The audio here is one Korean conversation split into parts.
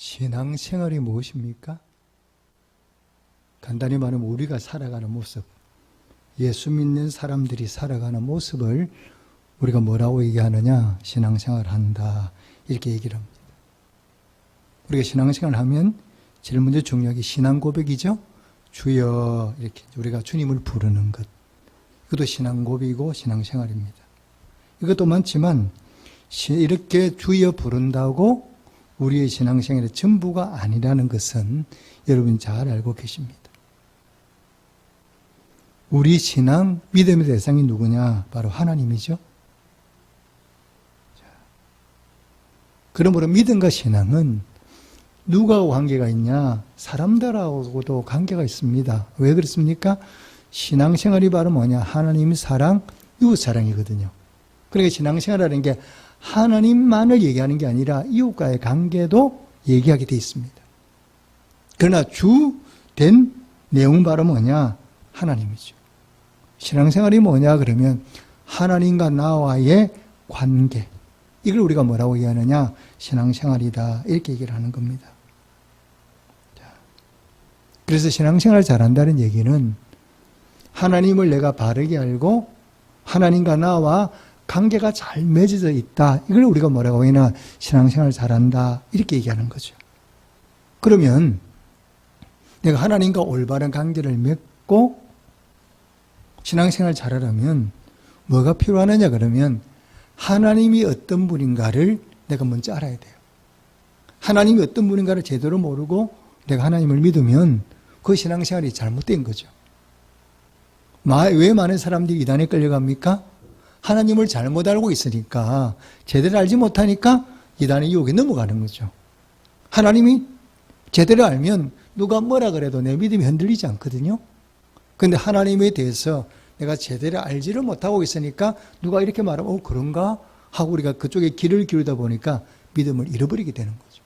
신앙생활이 무엇입니까? 간단히 말하면 우리가 살아가는 모습, 예수 믿는 사람들이 살아가는 모습을 우리가 뭐라고 얘기하느냐? 신앙생활 한다. 이렇게 얘기를 합니다. 우리가 신앙생활 하면 제일 먼저 중요한 게 신앙 고백이죠. 주여, 이렇게 우리가 주님을 부르는 것. 이것도 신앙 고백이고 신앙생활입니다. 이것도 많지만 이렇게 주여 부른다고 우리의 신앙생활의 전부가 아니라는 것은 여러분 잘 알고 계십니다. 우리 신앙, 믿음의 대상이 누구냐? 바로 하나님이죠. 그러므로 믿음과 신앙은 누구하고 관계가 있냐? 사람들하고도 관계가 있습니다. 왜 그렇습니까? 신앙생활이 바로 뭐냐? 하나님 사랑, 이웃 사랑이거든요. 그러니까 신앙생활이라는 게 하나님만을 얘기하는 게 아니라 이웃과의 관계도 얘기하게 되어 있습니다. 그러나 주된 내용은 바로 뭐냐? 하나님이죠. 신앙생활이 뭐냐 그러면 하나님과 나와의 관계, 이걸 우리가 뭐라고 얘기하느냐? 신앙생활이다, 이렇게 얘기를 하는 겁니다. 그래서 신앙생활을 잘한다는 얘기는 하나님을 내가 바르게 알고 하나님과 나와 관계가 잘 맺어져 있다, 이걸 우리가 뭐라고 하냐? 신앙생활을 잘한다, 이렇게 얘기하는 거죠. 그러면 내가 하나님과 올바른 관계를 맺고 신앙생활 잘하려면 뭐가 필요하느냐 그러면 하나님이 어떤 분인가를 내가 먼저 알아야 돼요. 하나님이 어떤 분인가를 제대로 모르고 내가 하나님을 믿으면 그 신앙생활이 잘못된 거죠. 왜 많은 사람들이 이단에 끌려갑니까? 하나님을 잘못 알고 있으니까, 제대로 알지 못하니까 이단의 유혹에 넘어가는 거죠. 하나님이 제대로 알면 누가 뭐라 그래도 내 믿음이 흔들리지 않거든요. 그런데 하나님에 대해서 내가 제대로 알지를 못하고 있으니까 누가 이렇게 말하면 그런가? 하고 우리가 그쪽에 귀를 기울이다 보니까 믿음을 잃어버리게 되는 거죠.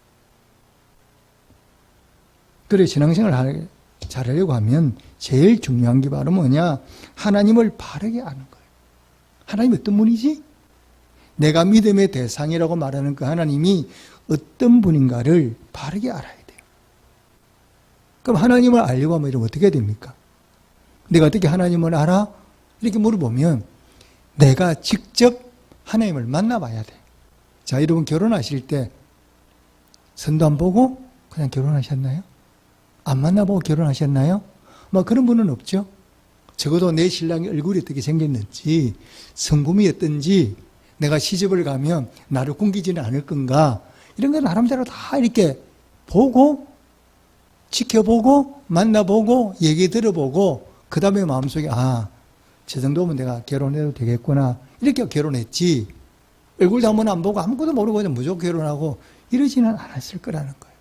그래, 신앙생활을 잘하려고 하면 제일 중요한 게 바로 뭐냐? 하나님을 바르게 아는 거예요. 하나님이 어떤 분이지? 내가 믿음의 대상이라고 말하는 그 하나님이 어떤 분인가를 바르게 알아야 돼요. 그럼 하나님을 알려고 하면 이러면 어떻게 됩니까? 내가 어떻게 하나님을 알아? 이렇게 물어보면 내가 직접 하나님을 만나봐야 돼. 자, 여러분 결혼하실 때 선도 안 보고 그냥 결혼하셨나요? 안 만나보고 결혼하셨나요? 뭐 그런 분은 없죠. 적어도 내 신랑의 얼굴이 어떻게 생겼는지, 성품이 어떤지, 내가 시집을 가면 나를 굶기지는 않을 건가, 이런 거 나름대로 다 이렇게 보고, 지켜보고, 만나보고, 얘기 들어보고, 그 다음에 마음속에 저 정도면 내가 결혼해도 되겠구나, 이렇게 결혼했지, 얼굴도 한번 안 보고 아무것도 모르고 그냥 무조건 결혼하고 이러지는 않았을 거라는 거예요.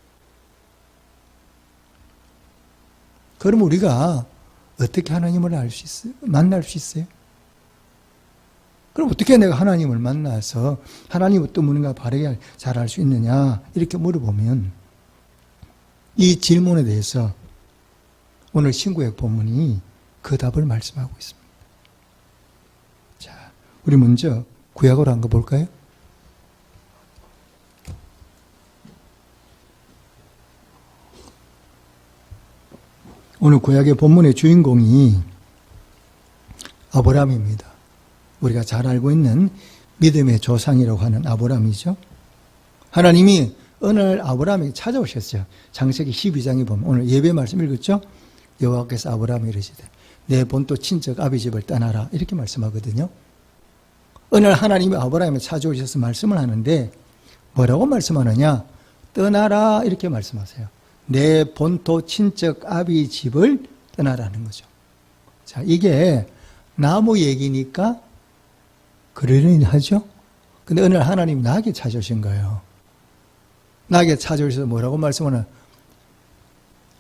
그럼 우리가 어떻게 하나님을 알 수 있어요? 만날 수 있어요? 그럼 어떻게 내가 하나님을 만나서 하나님 어떤 분인가 바르게 잘 알 수 있느냐? 이렇게 물어보면 이 질문에 대해서 오늘 신구약 본문이 그 답을 말씀하고 있습니다. 자, 우리 먼저 구약으로 한 거 볼까요? 오늘 구약의 본문의 주인공이 아브라함입니다. 우리가 잘 알고 있는 믿음의 조상이라고 하는 아브라함이죠. 하나님이 어느 날 아브라함에게 찾아오셨어요. 창세기 12장에 보면 오늘 예배 말씀 읽었죠? 여호와께서 아브라함에게 이르시되 내 본토 친척 아비 집을 떠나라, 이렇게 말씀하거든요. 어느 날 하나님이 아브라함에 찾아오셔서 말씀을 하는데 뭐라고 말씀하느냐? 떠나라, 이렇게 말씀하세요. 내 본토 친척 아비 집을 떠나라는 거죠. 자, 이게 나무 얘기니까 그러려니 하죠. 근데 어느 날 하나님 나에게 찾아오신 거예요. 나에게 찾아오셔서 뭐라고 말씀하나?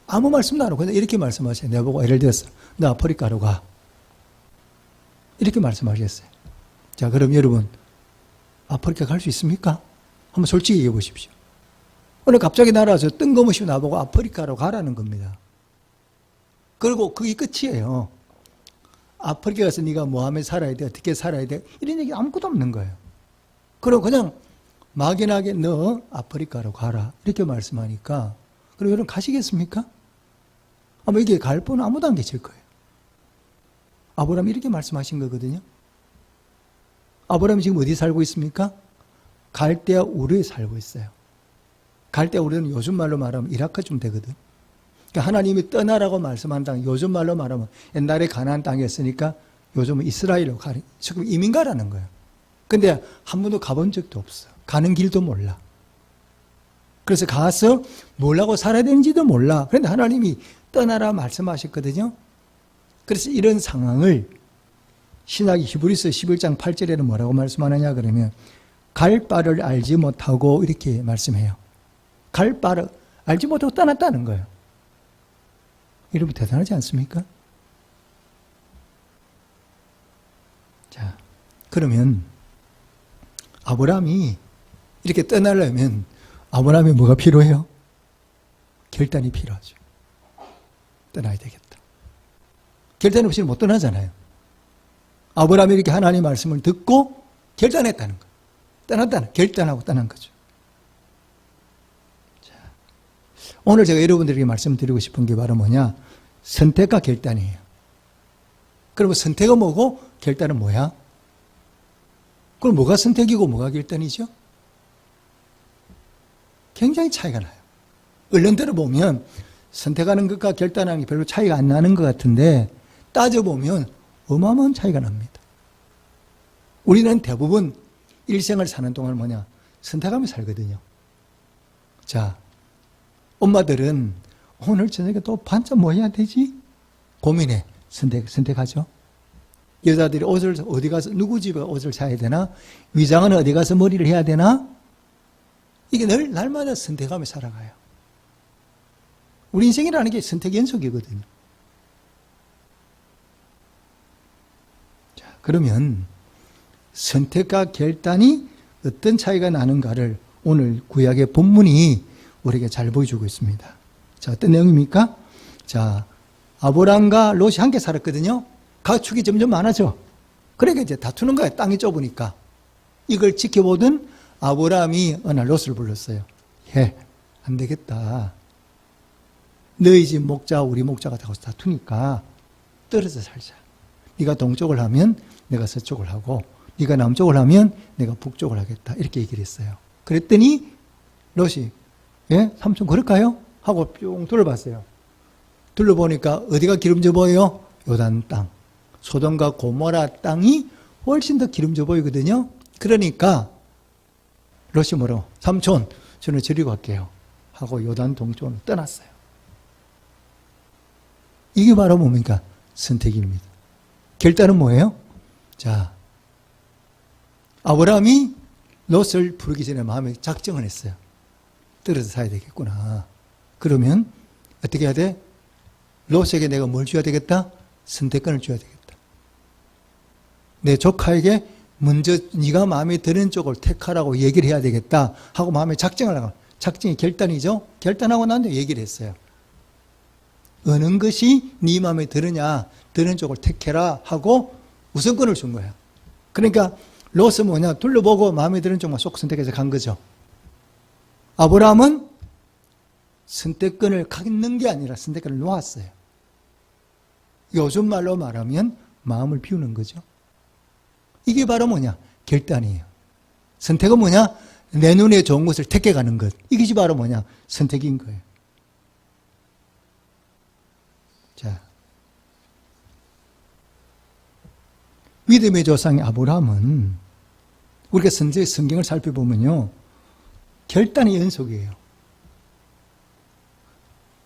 아무 말씀도 안 하고 그냥 이렇게 말씀하세요. 내가 보고 예를 들어서 너 아프리카로 가, 이렇게 말씀하셨어요. 자, 그럼 여러분 아프리카 갈 수 있습니까? 한번 솔직히 얘기해 보십시오. 오늘 갑자기 날아와서 뜬금없이 나보고 아프리카로 가라는 겁니다. 그리고 그게 끝이에요. 아프리카 가서 네가 뭐 하며 살아야 돼, 어떻게 살아야 돼, 이런 얘기 아무것도 없는 거예요. 그리고 그냥 막연하게 너 아프리카로 가라 이렇게 말씀하니까 그럼 여러분 가시겠습니까? 아마 이게 갈 분은 아무도 안 계실 거예요. 아브라함이 이렇게 말씀하신 거거든요. 아브라함이 지금 어디 살고 있습니까? 갈대아 우르에 살고 있어요. 갈대아 우르는 요즘 말로 말하면 이라크쯤 되거든. 그러니까 하나님이 떠나라고 말씀한 땅, 요즘 말로 말하면 옛날에 가나안 땅이었으니까 요즘은 이스라엘로 가는, 지금 이민 가라는 거예요. 근데 한 번도 가본 적도 없어. 가는 길도 몰라. 그래서 가서 뭘 하고 살아야 되는지도 몰라. 그런데 하나님이 떠나라 말씀하셨거든요. 그래서 이런 상황을 신약이 히브리서 11장 8절에는 뭐라고 말씀하느냐 그러면 갈 바를 알지 못하고 이렇게 말씀해요. 갈 바를 알지 못하고 떠났다는 거예요. 여러분 대단하지 않습니까? 자, 그러면 아브라함이 이렇게 떠나려면 아브라함이 뭐가 필요해요? 결단이 필요하죠. 떠나야 되겠다. 결단 없이는 못 떠나잖아요. 아브라함이 이렇게 하나님의 말씀을 듣고 결단했다는 거예요. 떠났다는, 결단하고 떠난 거죠. 자, 오늘 제가 여러분들에게 말씀드리고 싶은 게 바로 뭐냐? 선택과 결단이에요. 그러면 선택은 뭐고 결단은 뭐야? 그럼 뭐가 선택이고 뭐가 결단이죠? 굉장히 차이가 나요. 언론대로 보면 선택하는 것과 결단하는 게 별로 차이가 안 나는 것 같은데 따져보면 어마어마한 차이가 납니다. 우리는 대부분 일생을 사는 동안 뭐냐? 선택하며 살거든요. 자, 엄마들은 오늘 저녁에 또 반찬 뭐 해야 되지? 고민해. 선택하죠. 여자들이 옷을 어디 가서 누구 집에 옷을 사야 되나? 위장은 어디 가서 머리를 해야 되나? 이게 늘 날마다 선택하며 살아가요. 우리 인생이라는 게 선택 연속이거든요. 자, 그러면 선택과 결단이 어떤 차이가 나는가를 오늘 구약의 본문이 우리에게 잘 보여주고 있습니다. 자, 어떤 내용입니까? 자, 아브람과 롯이 함께 살았거든요. 가축이 점점 많아져. 그러니까 이제 다투는 거야. 땅이 좁으니까. 이걸 지켜보던 아브람이 어느 날 롯을 불렀어요. 안 되겠다. 너희 집 목자, 우리 목자가 다투니까 떨어져 살자. 네가 동쪽을 하면 내가 서쪽을 하고 네가 남쪽을 하면 내가 북쪽을 하겠다. 이렇게 얘기를 했어요. 그랬더니 롯이 삼촌 그럴까요? 하고 뿅 둘러봤어요. 둘러보니까 어디가 기름져 보여요? 요단 땅. 소돔과 고모라 땅이 훨씬 더 기름져 보이거든요. 그러니까 롯이 뭐라고? 삼촌 저는 저리 갈게요. 하고 요단 동쪽으로 떠났어요. 이게 바로 뭡니까? 선택입니다. 결단은 뭐예요? 자, 아브라함이 롯을 부르기 전에 마음에 작정을 했어요. 떨어져 사야 되겠구나. 그러면 어떻게 해야 돼? 롯에게 내가 뭘 줘야 되겠다? 선택권을 줘야 되겠다. 내 조카에게 먼저 네가 마음에 드는 쪽을 택하라고 얘기를 해야 되겠다 하고 마음에 작정을 하고, 작정이 결단이죠. 결단하고 난 뒤에 얘기를 했어요. 어느 것이 네 마음에 드느냐, 드는 쪽을 택해라 하고 우선권을 준 거야. 그러니까 롯은 뭐냐, 둘러보고 마음에 드는 쪽만 쏙 선택해서 간 거죠. 아브라함은 선택권을 갖는 게 아니라 선택권을 놓았어요. 요즘 말로 말하면 마음을 비우는 거죠. 이게 바로 뭐냐? 결단이에요. 선택은 뭐냐? 내 눈에 좋은 것을 택해가는 것. 이것이 바로 뭐냐? 선택인 거예요. 자, 믿음의 조상 아브라함은 우리가 성경을 살펴보면요, 결단의 연속이에요.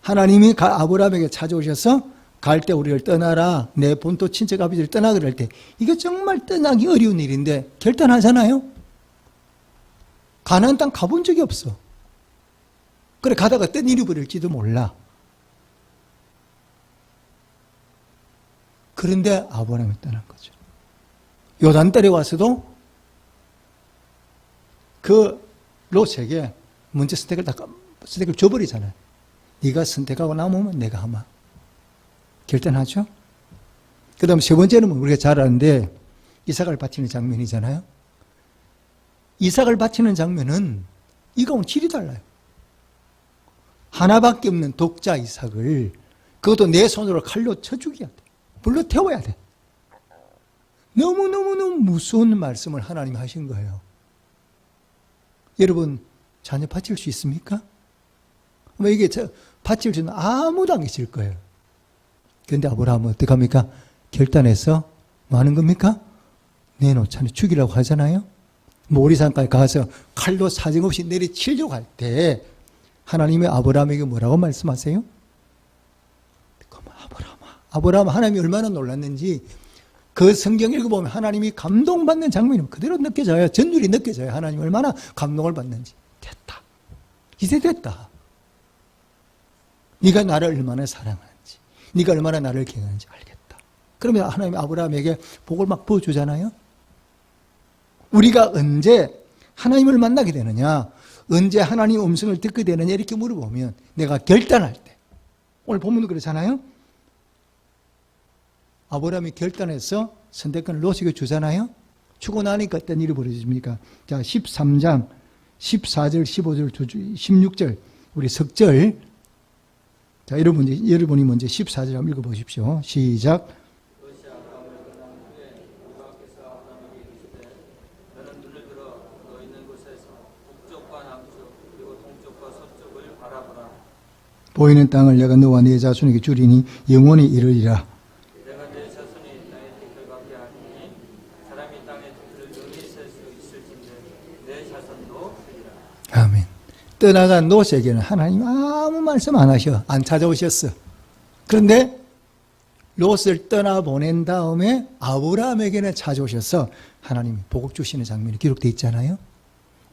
하나님이 아브라함에게 찾아오셔서 갈 때 우리를 떠나라, 내 본토 친척 아버지를 떠나 그럴 때 이게 정말 떠나기 어려운 일인데 결단하잖아요. 가나안 땅 가본 적이 없어. 그래 가다가 어떤 일이 벌일지도 몰라. 그런데 아브라함이 떠난 거죠. 요단달에 와서도 그 롯에게 먼저 선택을 줘버리잖아요. 네가 선택하고 남으면 내가 하마. 결단하죠. 그 다음 세 번째는 우리가 잘 아는데 이삭을 바치는 장면이잖아요. 이삭을 바치는 장면은 이거하고는 질이 달라요. 하나밖에 없는 독자 이삭을 그것도 내 손으로 칼로 쳐 죽여야 돼. 불로 태워야 돼. 너무너무너무 무서운 말씀을 하나님이 하신 거예요. 여러분 자녀 바칠 수 있습니까? 이게 바칠 수는 아무도 안 계실 거예요. 그런데 아브라함은 어떻게 합니까? 결단해서 뭐 하는 겁니까? 내놓잖아요. 죽이라고 하잖아요. 모리산까지 가서 칼로 사정없이 내리치려고 할 때 하나님이 아브라함에게 뭐라고 말씀하세요? 아브라함 하나님이 얼마나 놀랐는지 그 성경 읽어보면 하나님이 감동받는 장면이 그대로 느껴져요. 전율이 느껴져요. 하나님이 얼마나 감동을 받는지. 됐다. 이제 됐다. 네가 나를 얼마나 사랑하는지, 네가 얼마나 나를 경외하는지 알겠다. 그러면 하나님이 아브라함에게 복을 막 부어주잖아요. 우리가 언제 하나님을 만나게 되느냐, 언제 하나님 음성을 듣게 되느냐 이렇게 물어보면 내가 결단할 때, 오늘 본문도 그렇잖아요. 아브라함이 결단해서 선택권을 롯에게 주잖아요. 주고 나니까 어떤 일이 벌어집니까? 자, 13장 14절 15절 16절 우리 석절. 자, 여러분이 먼저 14절 한번 읽어보십시오. 시작. 보이는 땅을 내가 너와 네 자손에게 주리니 영원히 이르리라. 내가 내 자손이 땅의 태클 받게 하리니 사람이 땅의 태클을 능히 셀 수 있을진데 내 자손도 되리라. 아멘. 떠나간 롯에게는 하나님 아무 말씀 안 하셔. 안 찾아오셨어. 그런데 롯을 떠나보낸 다음에 아브라함에게는 찾아오셔서 하나님이 복을 주시는 장면이 기록되어 있잖아요.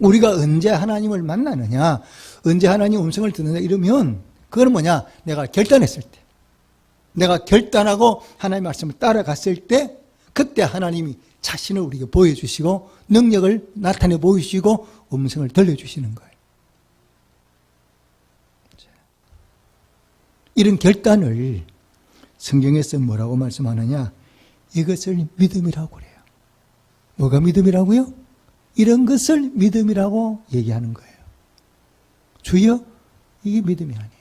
우리가 언제 하나님을 만나느냐, 언제 하나님 음성을 듣느냐 이러면 그건 뭐냐? 내가 결단했을 때, 내가 결단하고 하나님의 말씀을 따라갔을 때 그때 하나님이 자신을 우리에게 보여주시고 능력을 나타내 보이시고 음성을 들려주시는 거예요. 이런 결단을 성경에서 뭐라고 말씀하느냐? 이것을 믿음이라고 그래요. 뭐가 믿음이라고요? 이런 것을 믿음이라고 얘기하는 거예요. 주여, 이게 믿음이 아니에요.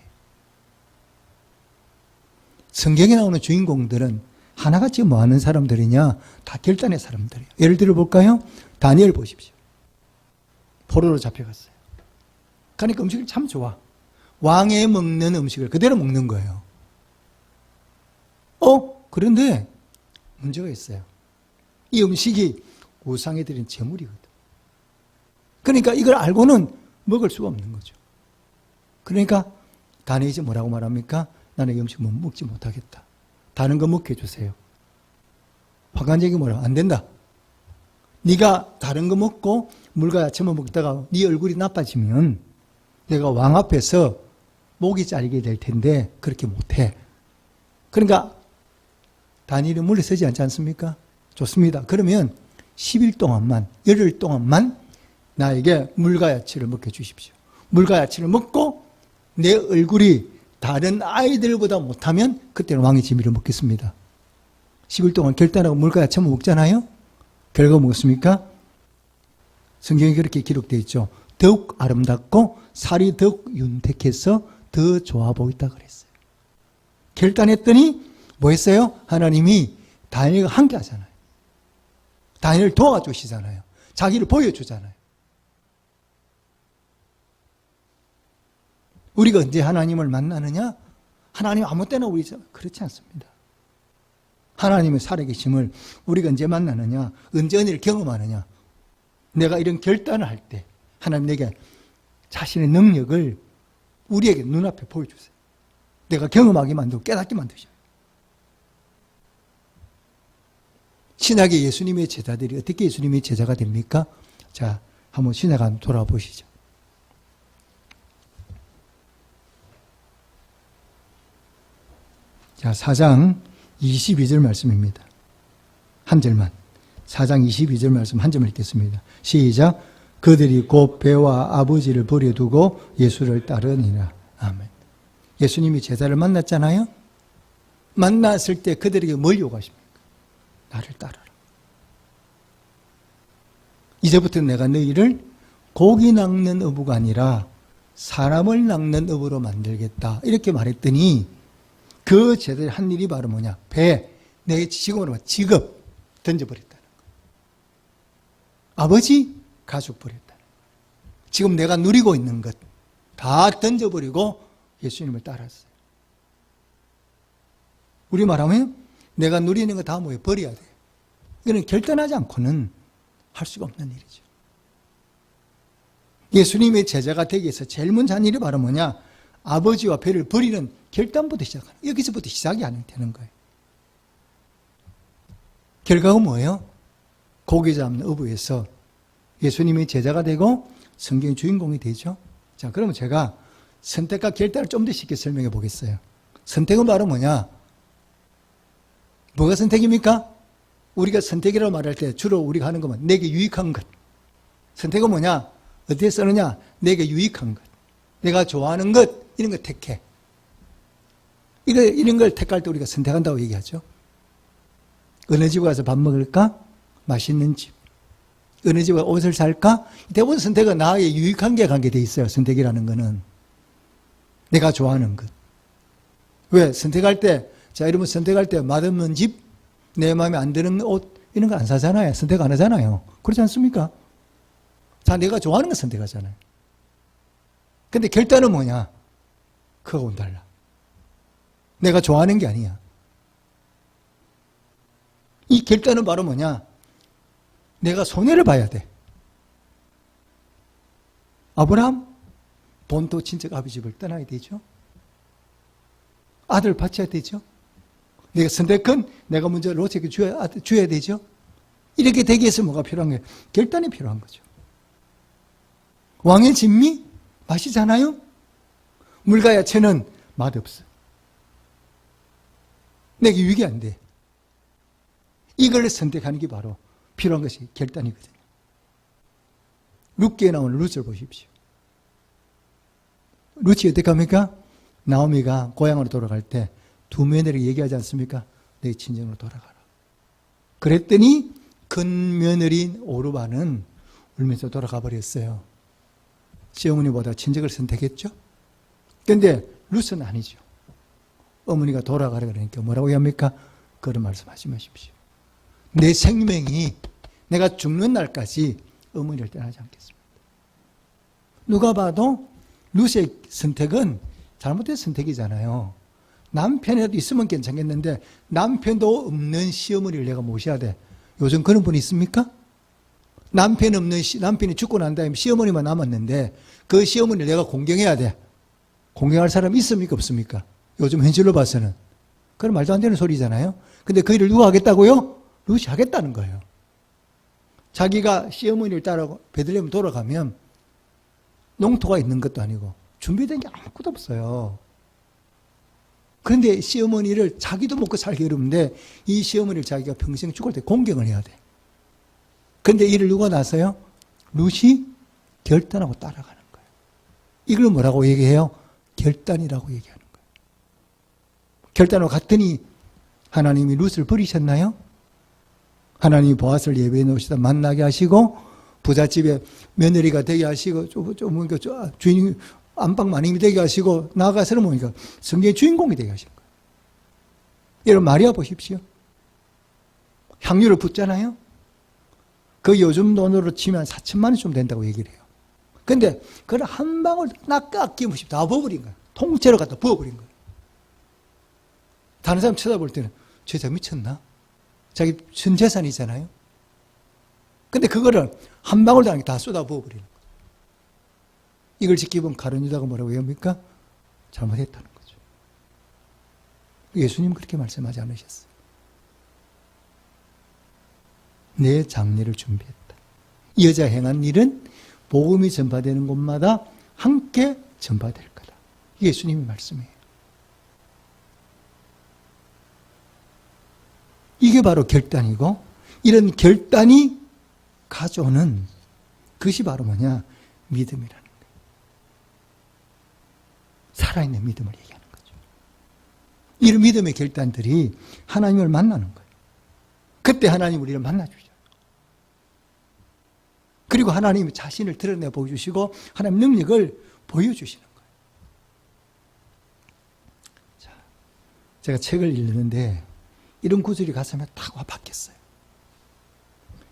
성경에 나오는 주인공들은 하나같이 뭐 하는 사람들이냐? 다 결단의 사람들이에요. 예를 들어 볼까요? 다니엘 보십시오. 포로로 잡혀갔어요. 그러니까 음식이 참 좋아. 왕에 먹는 음식을 그대로 먹는 거예요. 그런데 문제가 있어요. 이 음식이 우상에 드린 제물이거든. 그러니까 이걸 알고는 먹을 수가 없는 거죠. 그러니까 다니엘이 뭐라고 말합니까? 나는 이 음식 먹지 못하겠다. 다른 거 먹게 해주세요. 화관쟁이 뭐라고? 안 된다. 네가 다른 거 먹고 물과 야채만 먹다가 네 얼굴이 나빠지면 내가 왕 앞에서 목이 잘리게 될 텐데 그렇게 못해. 그러니까 다니엘은 물러서지 않지 않습니까? 좋습니다. 그러면 10일 동안만, 열흘 동안만 나에게 물과 야채를 먹게 주십시오. 물과 야채를 먹고 내 얼굴이 다른 아이들보다 못하면 그때는 왕의 지미를 먹겠습니다. 10일 동안 결단하고 물과 야채만 먹잖아요. 결과 먹었습니까? 성경에 그렇게 기록되어 있죠. 더욱 아름답고 살이 더욱 윤택해서 더 좋아 보인다 그랬어요. 결단했더니 뭐 했어요? 하나님이 다니엘과 함께 하잖아요. 다니엘을 도와주시잖아요. 자기를 보여주잖아요. 우리가 언제 하나님을 만나느냐? 하나님 아무 때나 우리 그렇지 않습니다. 하나님의 살아계심을 우리가 언제 만나느냐? 언제 은혜를 경험하느냐? 내가 이런 결단을 할 때 하나님 내게 자신의 능력을 우리에게 눈앞에 보여주세요. 내가 경험하게 만들고 깨닫게 만드셔요. 신약의 예수님의 제자들이 어떻게 예수님의 제자가 됩니까? 자, 한번 신약 한번 돌아보시죠. 자, 4장 22절 말씀입니다. 한 절만. 4장 22절 말씀 한 점을 읽겠습니다. 시작. 그들이 곧 배와 아버지를 버려두고 예수를 따르니라. 아멘. 예수님이 제자를 만났잖아요. 만났을 때 그들에게 뭘 요구하십니까? 나를 따르라. 이제부터 내가 너희를 고기 낚는 어부가 아니라 사람을 낚는 어부로 만들겠다. 이렇게 말했더니 그 제자들이 한 일이 바로 뭐냐? 배, 내 지금으로 말하면 직업 던져버렸다는 거예요. 아버지, 가족 버렸다는 거예요. 지금 내가 누리고 있는 것 다 던져버리고 예수님을 따랐어요. 우리 말하면 내가 누리는 거 다 뭐예요? 버려야 돼요. 이거는 결단하지 않고는 할 수가 없는 일이죠. 예수님의 제자가 되기 위해서 제일 먼저 한 일이 바로 뭐냐? 아버지와 배를 버리는 결단부터 시작하는, 여기서부터 시작이 안 되는 거예요. 결과가 뭐예요? 고기 잡는 어부에서 예수님의 제자가 되고 성경의 주인공이 되죠. 자, 그러면 제가 선택과 결단을 좀 더 쉽게 설명해 보겠어요. 선택은 바로 뭐냐? 뭐가 선택입니까? 우리가 선택이라고 말할 때 주로 우리가 하는 것은 내게 유익한 것. 선택은 뭐냐? 어디에 쓰느냐? 내게 유익한 것. 내가 좋아하는 것, 이런 걸 택해. 이런 걸 택할 때 우리가 선택한다고 얘기하죠. 어느 집에 가서 밥 먹을까? 맛있는 집. 어느 집에 옷을 살까? 대부분 선택은 나에게 유익한 게 관계되어 있어요. 선택이라는 거는. 내가 좋아하는 것. 왜? 선택할 때, 자, 여러분 선택할 때 맛없는 집, 내 마음에 안 드는 옷, 이런 거 안 사잖아요. 선택 안 하잖아요. 그렇지 않습니까? 다 내가 좋아하는 거 선택하잖아요. 근데 결단은 뭐냐? 그거하고는 달라. 내가 좋아하는 게 아니야. 이 결단은 바로 뭐냐? 내가 손해를 봐야 돼. 아브라함, 본토 친척 아비 집을 떠나야 되죠. 아들 바쳐야 되죠. 내가 선택은 내가 먼저 롯에게 줘야 되죠. 이렇게 되기 위해서 뭐가 필요한 거예요? 결단이 필요한 거죠. 왕의 진미? 맛이잖아요. 물과 야채는 맛없어. 내게 유익이 안 돼. 이걸 선택하는 게 바로 필요한 것이 결단이거든요. 룻기에 나오는 룻을 보십시오. 룻이 어떻게 합니까? 나오미가 고향으로 돌아갈 때 두 며느리 얘기하지 않습니까? 내 친정으로 돌아가라. 그랬더니 큰 며느리인 오르바는 울면서 돌아가 버렸어요. 시어머니보다 친정을 선택했죠. 그런데 룻은 아니죠. 어머니가 돌아가라 그러니까 뭐라고 합니까? 그런 말씀하지 마십시오. 내 생명이 내가 죽는 날까지 어머니를 떠나지 않겠습니다. 누가 봐도 룻의 선택은 잘못된 선택이잖아요. 남편이라도 있으면 괜찮겠는데 남편도 없는 시어머니를 내가 모셔야 돼. 요즘 그런 분이 있습니까? 남편이 죽고 난 다음에 시어머니만 남았는데 그 시어머니를 내가 공경해야 돼. 공경할 사람이 있습니까? 없습니까? 요즘 현실로 봐서는. 그건 말도 안 되는 소리잖아요. 근데 그 일을 누가 하겠다고요? 룻이 하겠다는 거예요. 자기가 시어머니를 따라고 베들레헴 돌아가면 농토가 있는 것도 아니고 준비된 게 아무것도 없어요. 그런데 시어머니를 자기도 먹고 살기 어려운데 이 시어머니를 자기가 평생 죽을 때 공경을 해야 돼. 그런데 이를 누가 나서요? 룻이 결단하고 따라가는 거예요. 이걸 뭐라고 얘기해요? 결단이라고 얘기하는 거예요. 결단하고 갔더니 하나님이 룻을 버리셨나요? 하나님이 보아스를 예배해 놓으시다 만나게 하시고 부잣집에 며느리가 되게 하시고 주인 안방 마님이 되게 하시고 나아가서는 뭐니까 성경의 주인공이 되게 하신 거예요. 여러분 마리아 보십시오. 향유를 붓잖아요. 그 요즘 돈으로 치면 4천만 원 좀 된다고 얘기를 해요. 근데 그걸 한 방울 아낌없이 다 부어버린 거예요. 통째로 갖다 부어버린 거예요. 다른 사람 쳐다볼 때는 저 여자 미쳤나? 자기 전 재산이잖아요. 근데 그거를 한 방울도 아니고 다 쏟아 부어버리는 거예요. 이걸 지켜본 가룟 유다가 뭐라고 합니까? 잘못했다는 거죠. 예수님 그렇게 말씀하지 않으셨어요. 내 장례를 준비했다. 이 여자 행한 일은 복음이 전파되는 곳마다 함께 전파될 거다. 예수님의 말씀이에요. 이게 바로 결단이고 이런 결단이 가져오는 그것이 바로 뭐냐? 믿음이라는 거예요. 살아있는 믿음을 얘기하는 거죠. 이런 믿음의 결단들이 하나님을 만나는 거예요. 그때 하나님 우리를 만나주죠. 그리고 하나님이 자신을 드러내 보여주시고 하나님 능력을 보여주시는 거예요. 자, 제가 책을 읽는데 이런 구절이 가슴에 딱 와 박혔어요.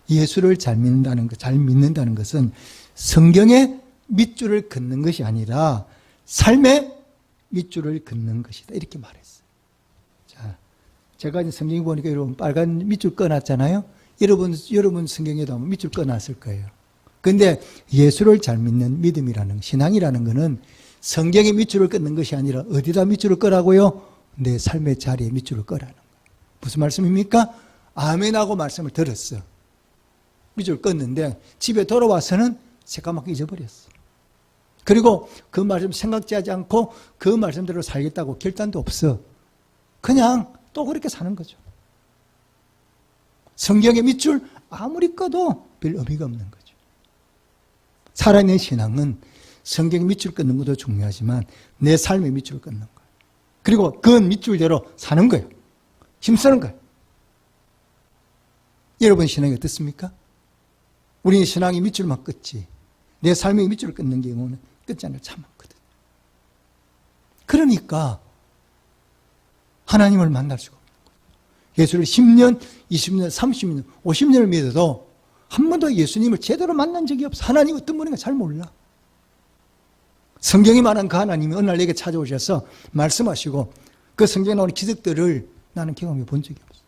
예수를 잘 믿는다는 것은 성경의 밑줄을 긋는 것이 아니라 삶의 밑줄을 긋는 것이다. 이렇게 말했어요. 자, 제가 이제 성경 보니까 여러분 빨간 밑줄 꺼놨잖아요. 여러분 성경에도 아마 밑줄 꺼놨을 거예요. 근데 예수를 잘 믿는 믿음이라는, 신앙이라는 것은 성경의 밑줄을 끊는 것이 아니라 어디다 밑줄을 끄라고요? 내 삶의 자리에 밑줄을 끄라는 거예요. 무슨 말씀입니까? 아멘하고 말씀을 들었어. 밑줄을 껐는데 집에 돌아와서는 새까맣게 잊어버렸어. 그리고 그 말씀 생각지 하지 않고 그 말씀대로 살겠다고 결단도 없어. 그냥 또 그렇게 사는 거죠. 성경의 밑줄 아무리 꺼도 별 의미가 없는 거죠. 살아있는 신앙은 성경의 밑줄 끊는 것도 중요하지만 내 삶의 밑줄을 끊는 거예요. 그리고 그 밑줄대로 사는 거예요. 힘쓰는 거예요. 여러분 신앙이 어떻습니까? 우리 신앙이 밑줄만 끊지 내 삶의 밑줄을 끊는 경우는 끊지 않을 참 많거든. 그러니까 하나님을 만날 수가 없는 거예요. 예수를 10년, 20년, 30년, 50년을 믿어도 한 번도 예수님을 제대로 만난 적이 없어. 하나님 어떤 분인가 잘 몰라. 성경이 말한 그 하나님이 어느 날 내게 찾아오셔서 말씀하시고 그 성경에 나오는 기적들을 나는 경험해 본 적이 없어.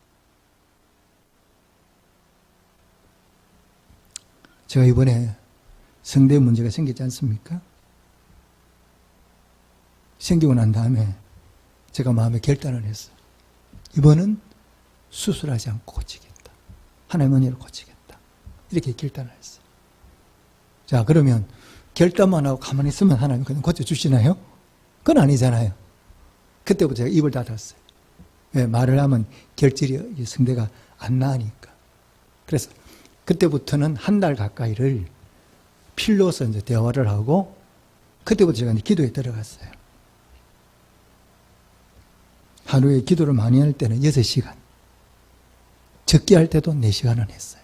제가 이번에 성대 문제가 생겼지 않습니까? 생기고 난 다음에 제가 마음에 결단을 했어요. 이번은 수술하지 않고 고치겠다. 하나님의 은혜로 고치겠다. 이렇게 결단을 했어요. 자, 그러면 결단만 하고 가만히 있으면 하나님 그냥 고쳐주시나요? 그건 아니잖아요. 그때부터 제가 입을 닫았어요. 왜? 말을 하면 결절이 성대가 안 나으니까. 그래서 그때부터는 한 달 가까이를 필로서 이제 대화를 하고 그때부터 제가 이제 기도에 들어갔어요. 하루에 기도를 많이 할 때는 6시간, 적게 할 때도 4시간은 했어요.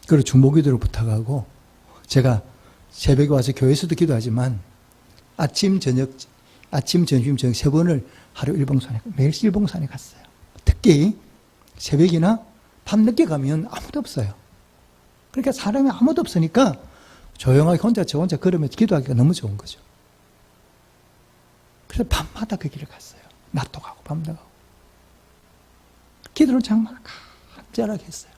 그리고 중보기도를 부탁하고 제가 새벽에 와서 교회에서도 기도하지만 아침, 저녁, 점심, 저녁 3번을 하루 일봉산에, 매일 일봉산에 갔어요. 특히 새벽이나 밤늦게 가면 아무도 없어요. 그러니까 사람이 아무도 없으니까 조용하게 저 혼자 걸으면서 기도하기가 너무 좋은 거죠. 그래서 밤마다 그 길을 갔어요. 낮도 가고 밤도 가고. 기도를 정말 간절하게 했어요.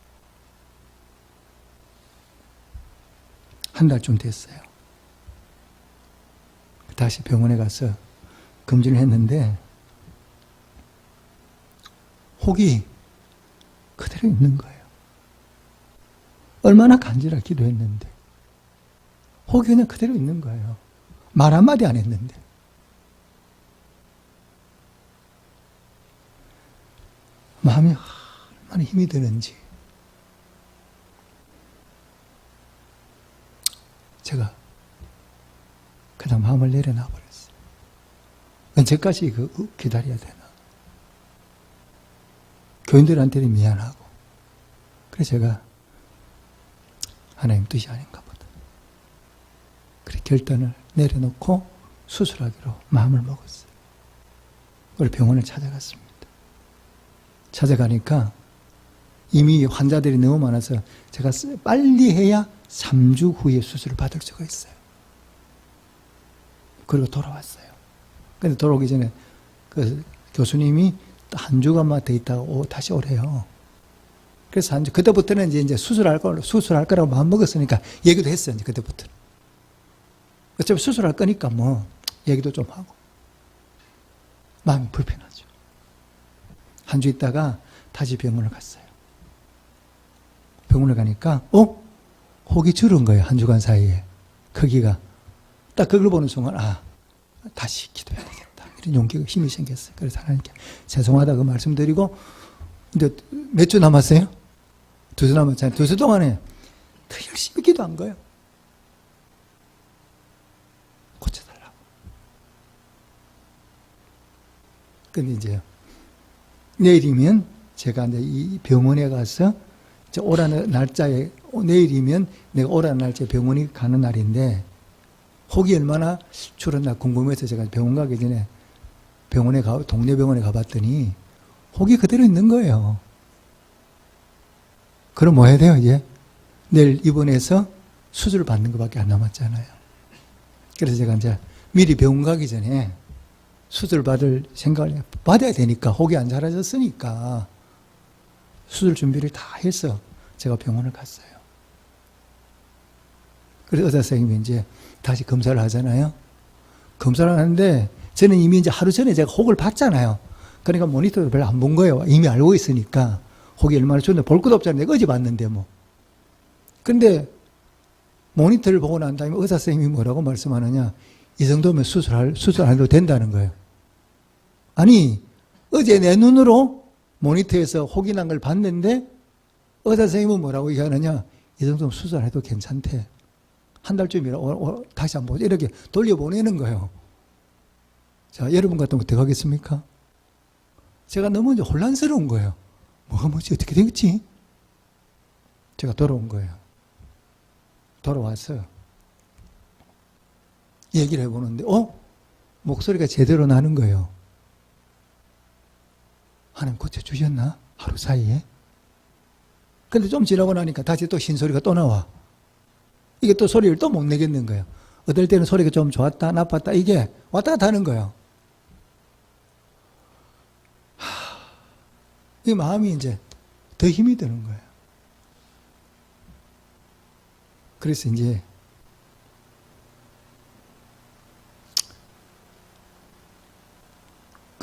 한 달쯤 됐어요. 다시 병원에 가서 검진을 했는데 혹이 그대로 있는 거예요. 얼마나 간절하게 기도했는데 혹이 그냥 그대로 있는 거예요. 말 한마디 안 했는데. 마음이 얼마나 힘이 드는지 제가 그냥 마음을 내려놔 버렸어요. 언제까지 기다려야 되나. 교인들한테는 미안하고. 그래서 제가 하나님 뜻이 아닌가 보다. 그래 결단을 내려놓고 수술하기로 마음을 먹었어요. 그걸 병원을 찾아갔습니다. 찾아가니까 이미 환자들이 너무 많아서 제가 빨리 해야 3주 후에 수술을 받을 수가 있어요. 그리고 돌아왔어요. 근데 돌아오기 전에 그 교수님이 한 주간만 더 있다가 다시 오래요. 그래서 한 주, 그때부터는 이제 수술할 거라고 마음 먹었으니까 얘기도 했어요. 이제 그때부터는. 어차피 수술할 거니까 뭐, 얘기도 좀 하고. 마음이 불편하죠. 한 주 있다가 다시 병원을 갔어요. 병원을 가니까, 혹이 줄은 거예요. 한 주간 사이에. 크기가. 딱 그걸 보는 순간, 다시 기도해야 되겠다. 이런 용기가 힘이 생겼어요. 그래서 하나님께 죄송하다고 말씀드리고, 근데 몇 주 남았어요? 2주 남았잖아요. 2주 동안에 더 열심히 기도한 거예요. 고쳐달라고. 근데 이제 내일이면 제가 이제 이 병원에 가서 오라는 날짜에, 내일이면 내가 오라는 날짜에 병원에 가는 날인데, 혹이 얼마나 줄었나 궁금해서 제가 병원 가기 전에 동네 병원에 가봤더니, 혹이 그대로 있는 거예요. 그럼 뭐 해야 돼요, 이제? 내일 입원해서 수술을 받는 것밖에 안 남았잖아요. 그래서 제가 이제 미리 병원 가기 전에 수술 받을 생각을 받아야 되니까, 혹이 안 사라졌으니까 수술 준비를 다 해서 제가 병원을 갔어요. 그래서 의사 선생님이 이제 다시 검사를 하잖아요. 검사를 하는데 저는 이미 이제 하루 전에 제가 혹을 봤잖아요. 그러니까 모니터를 별로 안 본 거예요. 이미 알고 있으니까. 혹이 얼마나 좋은데 볼 것도 없잖아요. 내가 어제 봤는데 뭐. 근데 모니터를 보고 난 다음에 의사 선생님이 뭐라고 말씀하느냐. 이 정도면 수술 안 해도 된다는 거예요. 아니, 어제 내 눈으로 모니터에서 혹이 난 걸 봤는데 의사 선생님은 뭐라고 얘기하느냐. 이 정도면 수술 안 해도 괜찮대. 한 달쯤이라 다시 한번 보자. 이렇게 돌려보내는 거예요. 자, 여러분 같으면 어떻게 하겠습니까? 제가 너무 이제 혼란스러운 거예요. 뭐가 뭐지? 어떻게 되겠지? 제가 돌아온 거예요. 돌아왔어요. 얘기를 해보는데, 목소리가 제대로 나는 거예요. 하나님 고쳐주셨나? 하루 사이에? 근데 좀 지나고 나니까 다시 또 흰소리가 또 나와. 이게 또 소리를 또 못 내겠는 거예요. 어떨 때는 소리가 좀 좋았다, 나빴다, 이게 왔다 갔다 하는 거예요. 이 마음이 이제 더 힘이 드는 거예요. 그래서 이제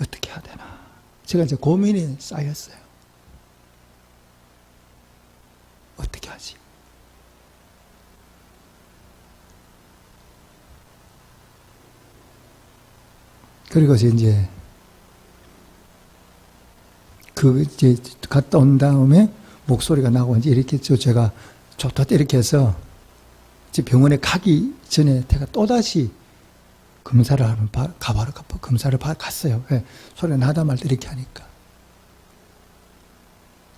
어떻게 해야 되나. 제가 이제 고민이 쌓였어요. 어떻게 하지? 그리고 이제 이제 갔다 온 다음에 목소리가 나고 이제 이렇게 제가 좋다 이렇게 해서 이제 병원에 가기 전에 제가 또다시 검사를 하면 바로 검사를 갔어요. 왜? 소리가 나다 말 때 이렇게 하니까.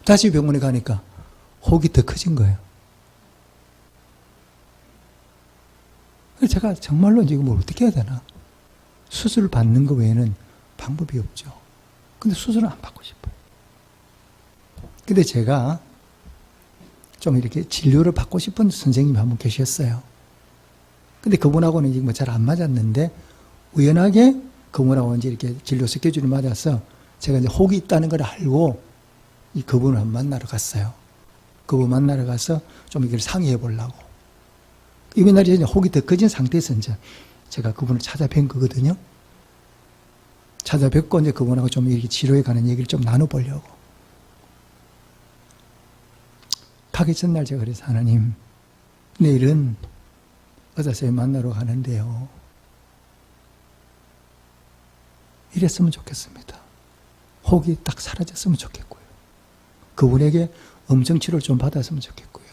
다시 병원에 가니까 혹이 더 커진 거예요. 그래서 제가 정말로 이제 뭘 어떻게 해야 되나. 수술을 받는 것 외에는 방법이 없죠. 근데 수술은 안 받고 싶어요. 근데 제가 좀 이렇게 진료를 받고 싶은 선생님이 한 분 계셨어요. 근데 그분하고는 이제 뭐 잘 안 맞았는데, 우연하게 그분하고 이제 이렇게 진료 스케줄이 맞아서 제가 이제 혹이 있다는 걸 알고 이 그분을 한번 만나러 갔어요. 그분 만나러 가서 좀 이걸 상의해 보려고. 이날이 이제 혹이 더 커진 상태에서 이제 제가 그분을 찾아뵌 거거든요. 찾아뵙고 이제 그분하고 좀 이렇게 치료에 관한 얘기를 좀 나눠보려고. 가기 전날 제가 그래서 하나님, 내일은 의사 선생님 만나러 가는데요. 이랬으면 좋겠습니다. 혹이 딱 사라졌으면 좋겠고요. 그분에게 음성 치료를 좀 받았으면 좋겠고요.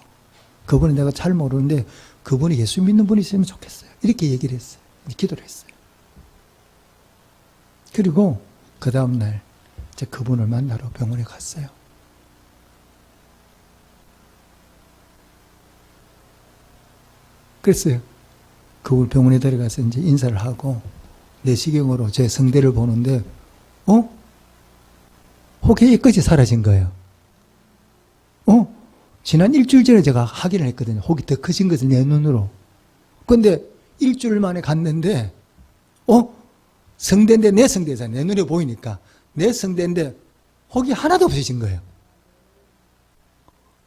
그분은 내가 잘 모르는데 그분이 예수 믿는 분이 있으면 좋겠어요. 이렇게 얘기를 했어요. 기도를 했어요. 그리고 그 다음날 이제 그분을 만나러 병원에 갔어요. 그랬어요. 그분 병원에 데려가서 이제 인사를 하고 내시경으로 제 성대를 보는데, 혹이 끝이 사라진 거예요. 지난 일주일 전에 제가 확인을 했거든요. 혹이 더 커진 것을 내 눈으로. 근데 일주일 만에 갔는데, 성대인데 내 성대잖아요. 내 눈에 보이니까. 내 성대인데 혹이 하나도 없어진 거예요.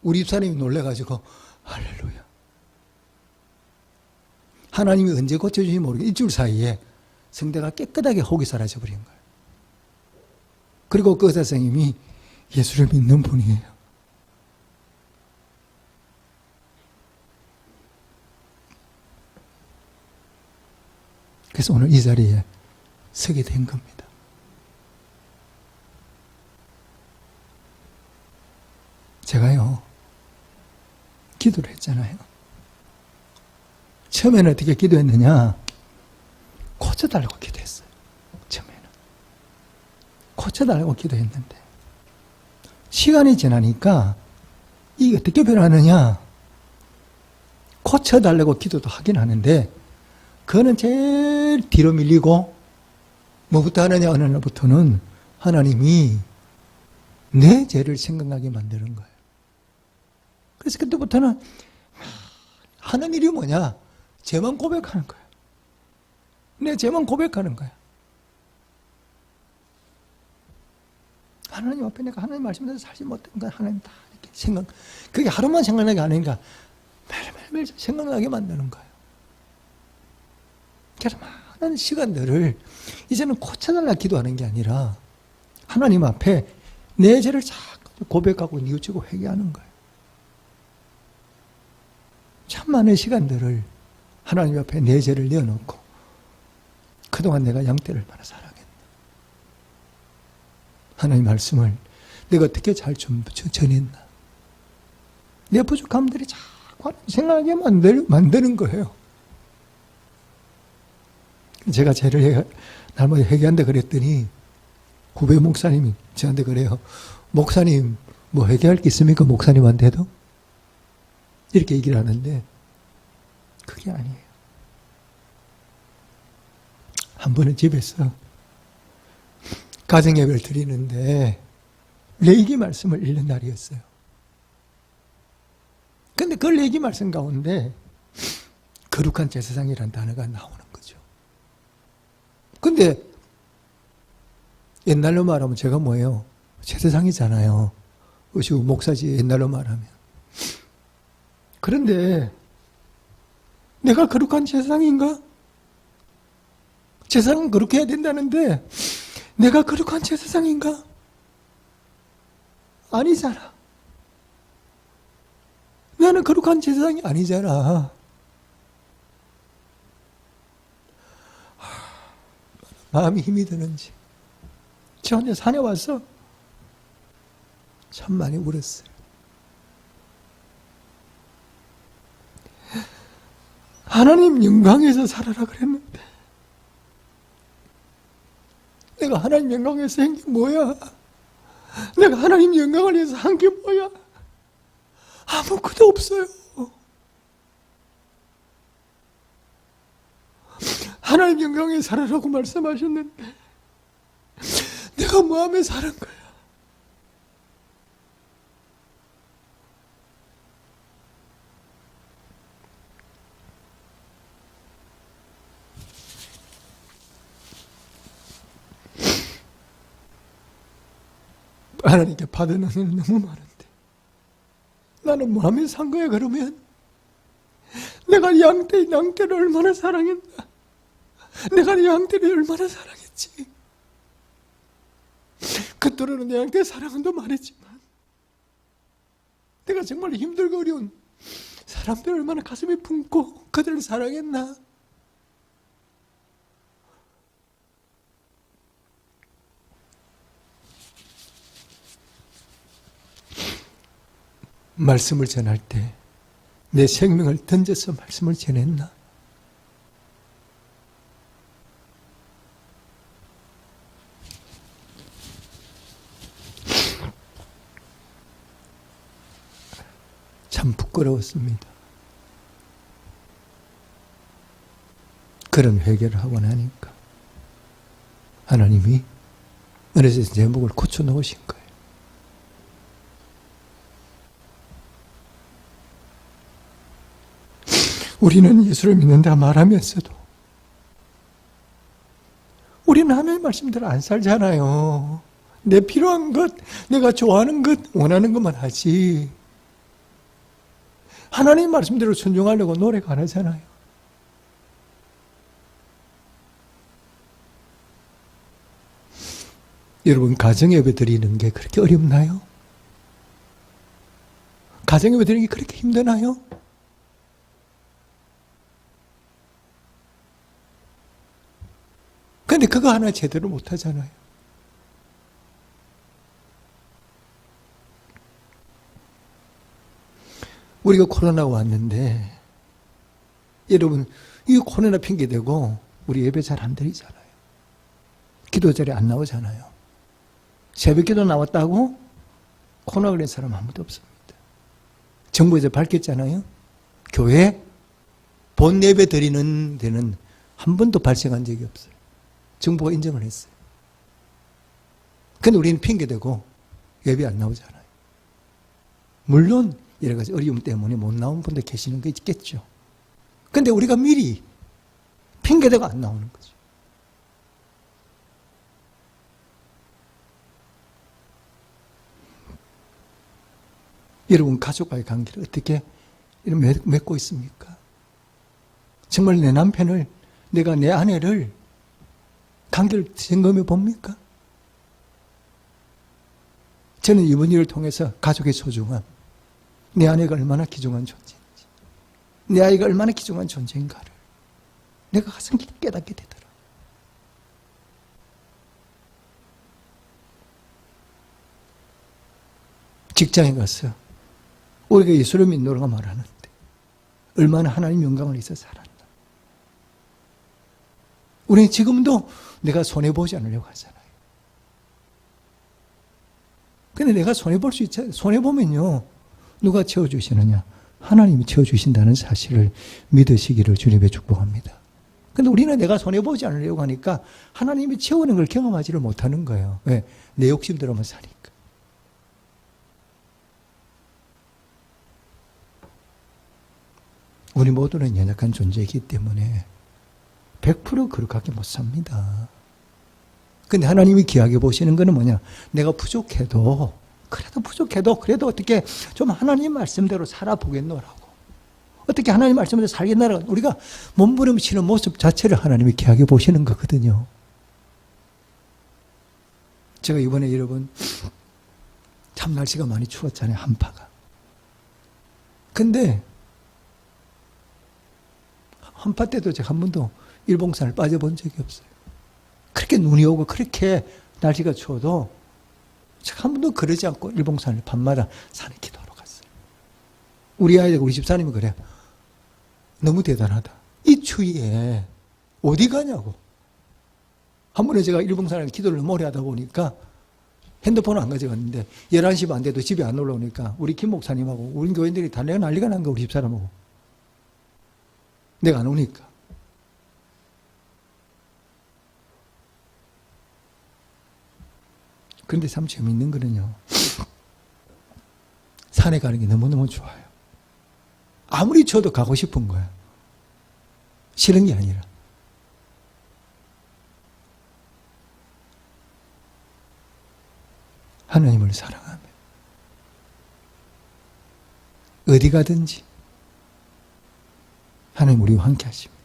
우리 집사람이 놀래가지고, 할렐루야. 하나님이 언제 고쳐주신지 모르겠어요. 일주일 사이에 성대가 깨끗하게 혹이 사라져버린 거예요. 그리고 그 의사 선생님이 예수를 믿는 분이에요. 그래서 오늘 이 자리에 서게 된 겁니다. 제가요, 기도를 했잖아요. 처음에는 어떻게 기도했느냐? 고쳐달라고 기도했어요. 처음에는. 고쳐달라고 기도했는데, 시간이 지나니까 이게 어떻게 변하느냐? 고쳐달라고 기도도 하긴 하는데 그거는 제일 뒤로 밀리고 뭐부터 하느냐? 어느 날부터는 하나님이 내 죄를 생각나게 만드는 거예요. 그래서 그때부터는 하는 일이 뭐냐? 죄만 고백하는 거예요. 내 죄만 고백하는 거예요. 하나님 앞에 내가 하나님 말씀대로 살지 못한 건 하나님 다 이렇게 생각, 그게 하루만 생각나게 하니까 매일매일 생각나게 만드는 거예요. 그래서 많은 시간들을 이제는 고쳐달라 기도하는 게 아니라 하나님 앞에 내 죄를 자꾸 고백하고 뉘우치고 회개하는 거예요. 참 많은 시간들을 하나님 앞에 내 죄를 내어놓고 그동안 내가 양떼를 얼마나 사랑했나. 하나님 말씀을 내가 어떻게 잘 전했나. 내 부족함들이 자꾸 생각하게 만드는 거예요. 제가 죄를 날마다 회개한다 그랬더니 후배 목사님이 저한테 그래요. 목사님 뭐 회개할 게 있습니까? 목사님한테도? 이렇게 얘기를 하는데 그게 아니에요. 한 번은 집에서 가정예배를 드리는데 레이기 말씀을 읽는 날이었어요. 근데 그 레이기 말씀 가운데 거룩한 제사장이라는 단어가 나오는 거죠. 근데 옛날로 말하면 제가 뭐예요? 제사장이잖아요. 의식 목사지 옛날로 말하면. 그런데 내가 거룩한 제사장인가? 제사장은 그렇게 해야 된다는데 내가 거룩한 제사장인가? 아니잖아. 나는 거룩한 제사장이 아니잖아. 마음이 힘이 드는지 저 혼자 산에 와서 참 많이 울었어요. 하나님 영광에서 살아라 그랬는데 내가 하나님 영광에서 한 게 뭐야? 내가 하나님 영광을 위해서 한 게 뭐야? 아무것도 없어요. 하나님 영광에 살아라고 말씀하셨는데 내가 뭐하며 사는 거야? 하나님께 받은 은혜는 너무 많은데 나는 뭐하며 산 거야 그러면? 내가 양떼를 얼마나 사랑했나? 내가 양떼를 얼마나 사랑했지? 그때로는 내 양떼 사랑은 더 많았지만 내가 정말 힘들고 어려운 사람들 얼마나 가슴이 붕고 그들을 사랑했나? 말씀을 전할 때 내 생명을 던져서 말씀을 전했나? 참 부끄러웠습니다. 그런 회개를 하고 나니까 하나님이 어느새 제 목을 고쳐 놓으신 거예요. 우리는 예수를 믿는다 말하면서도 우리는 하나님의 말씀대로 안 살잖아요. 내 필요한 것, 내가 좋아하는 것, 원하는 것만 하지. 하나님 말씀대로 순종하려고 노력 안 하잖아요. 여러분, 가정예배 드리는 게 그렇게 어렵나요? 가정예배 드리는 게 그렇게 힘드나요? 근데 그거 하나 제대로 못 하잖아요. 우리가 코로나가 왔는데 여러분 이 코로나 핑계대고 우리 예배 잘 안 드리잖아요. 기도 자리에 안 나오잖아요. 새벽 기도 나왔다고 코로나 걸린 사람 아무도 없습니다. 정부에서 밝혔잖아요. 교회 본 예배 드리는 데는 한 번도 발생한 적이 없어요. 정부가 인정을 했어요. 근데 우리는 핑계대고 예배 안 나오잖아요. 물론 여러 가지 어려움 때문에 못 나온 분들 계시는 게 있겠죠. 근데 우리가 미리 핑계대고 안 나오는 거죠. 여러분 가족과의 관계를 어떻게 맺고 있습니까? 정말 내 남편을, 내가 내 아내를 관계를 점검해 봅니까? 저는 이번 일을 통해서 가족의 소중함, 내 아내가 얼마나 귀중한 존재인지, 내 아이가 얼마나 귀중한 존재인가를 내가 가슴 깊이 깨닫게 되더라. 직장에 가서 우리가 예수를 믿는 우리가 말하는데 얼마나 하나님 영광을 위해서 살았나. 우리는 지금도 내가 손해보지 않으려고 하잖아요. 근데 내가 손해볼 수 있잖아요. 손해보면요, 누가 채워주시느냐? 하나님이 채워주신다는 사실을 믿으시기를 주님의 축복합니다. 근데 우리는 내가 손해보지 않으려고 하니까 하나님이 채우는 걸 경험하지를 못하는 거예요. 왜? 내 욕심대로만 사니까. 우리 모두는 연약한 존재이기 때문에 100% 거룩하게 못 삽니다. 근데 하나님이 귀하게 보시는 거는 뭐냐? 내가 부족해도, 그래도 어떻게 좀 하나님 말씀대로 살아보겠노라고. 어떻게 하나님 말씀대로 살겠노라고. 우리가 몸부림치는 모습 자체를 하나님이 귀하게 보시는 거거든요. 제가 이번에 여러분, 참 날씨가 많이 추웠잖아요, 한파가. 근데 한파 때도 제가 한 번도 일봉산을 빠져본 적이 없어요. 그렇게 눈이 오고 그렇게 날씨가 추워도 제가 한 번도 그러지 않고 일봉산을 밤마다 산에 기도하러 갔어요. 우리 아이들, 우리 집사님이 그래요. 너무 대단하다. 이 추위에 어디 가냐고. 한 번에 제가 일봉산에 기도를 오래 하다 보니까 핸드폰을 안 가져갔는데 11시 반 돼도 집에 안 올라오니까 우리 김 목사님하고 우리 교인들이 다 내가 난리가 난 거야. 우리 집사람하고. 내가 안 오니까. 그런데 참 재미있는 거는요, 산에 가는 게 너무너무 좋아요. 아무리 추워도 가고 싶은 거야. 싫은 게 아니라. 하나님을 사랑하며 어디 가든지 하나님 우리와 함께 하십니다.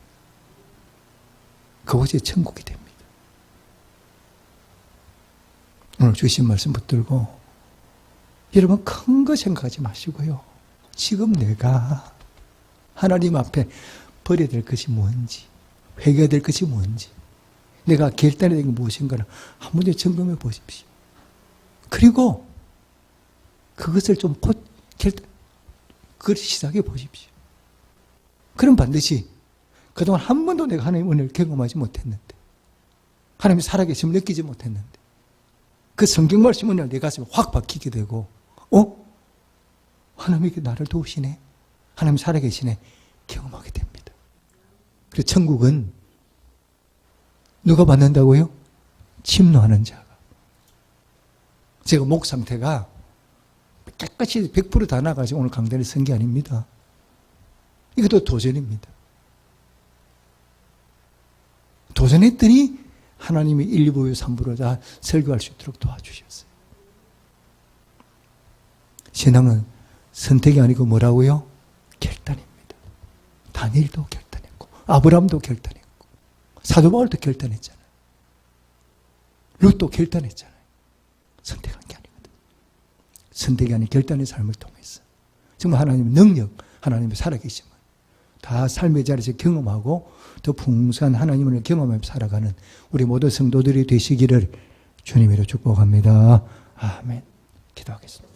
그곳이 천국이 됩니다. 오늘 주신 말씀 붙들고 여러분 큰 거 생각하지 마시고요. 지금 내가 하나님 앞에 버려야 될 것이 뭔지, 회개해야 될 것이 뭔지, 내가 결단해야 될 게 무엇인가를 한 번도 점검해 보십시오. 그리고 그것을 좀 그걸 시작해 보십시오. 그럼 반드시 그동안 한 번도 내가 하나님의 은혜를 경험하지 못했는데, 하나님이 살아계심을 느끼지 못했는데, 그 성경 말씀 은혜를 내 가슴에 확 박히게 되고, 하나님이 나를 도우시네, 하나님 살아계시네, 경험하게 됩니다. 그래서 천국은 누가 받는다고요? 침노하는 자가. 제가 목 상태가 깨끗이 100% 다 나가지고 오늘 강단을 쓴 게 아닙니다. 이것도 도전입니다. 도전했더니 하나님이 1, 2부, 3부로 다 설교할 수 있도록 도와주셨어요. 신앙은 선택이 아니고 뭐라고요? 결단입니다. 다니엘도 결단했고, 아브라함도 결단했고, 사도 바울도 결단했잖아요. 룻도 결단했잖아요. 선택한 게 아니거든요. 선택이 아닌 결단의 삶을 통해서 정말 하나님의 능력, 하나님의 살아계심을 다 삶의 자리에서 경험하고 더 풍성한 하나님을 경험하며 살아가는 우리 모든 성도들이 되시기를 주님으로 축복합니다. 아멘. 기도하겠습니다.